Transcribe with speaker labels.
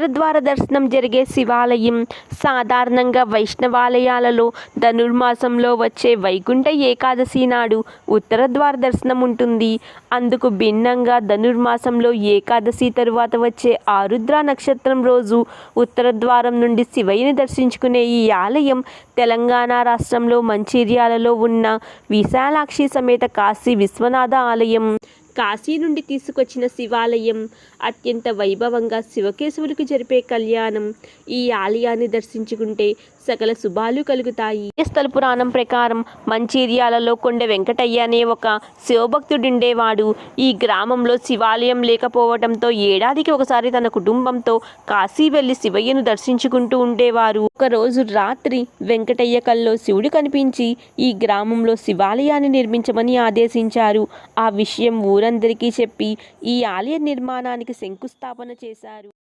Speaker 1: ద్వార దర్శనం జరిగే శివాలయం. సాధారణంగా వైష్ణవాలయాలలో ధనుర్మాసంలో వచ్చే వైకుంఠ ఏకాదశి నాడు ఉత్తర ద్వార దర్శనం ఉంటుంది. అందుకు భిన్నంగా ధనుర్మాసంలో ఏకాదశి తరువాత వచ్చే ఆరుద్ర నక్షత్రం రోజు ఉత్తర ద్వారం నుండి శివయ్యని దర్శించుకునే ఈ ఆలయం తెలంగాణ రాష్ట్రంలో మంచిర్యాలలో ఉన్న విశాలాక్షి సమేత కాశీ విశ్వనాథ ఆలయం. కాశీ నుండి తీసుకొచ్చిన శివాలయం. అత్యంత వైభవంగా శివకేశవులకు జరిపే కళ్యాణం. ఈ ఆలయాన్ని దర్శించుకుంటే సకల శుభాలు కలుగుతాయి. స్థల పురాణం ప్రకారం మంచిర్యాలలో కొండ వెంకటయ్య అనే ఒక శివభక్తుడుండేవాడు. ఈ గ్రామంలో శివాలయం లేకపోవడంతో ఏడాదికి ఒకసారి తన కుటుంబంతో కాశీ వెళ్లి శివయ్యను దర్శించుకుంటూ ఉండేవారు. ఒకరోజు రాత్రి వెంకటయ్య కల్లో శివుడు కనిపించి ఈ గ్రామంలో శివాలయాన్ని నిర్మించమని ఆదేశించారు. ఆ విషయం ఊరందరికీ చెప్పి ఈ ఆలయ నిర్మాణానికి శంకుస్థాపన చేశారు.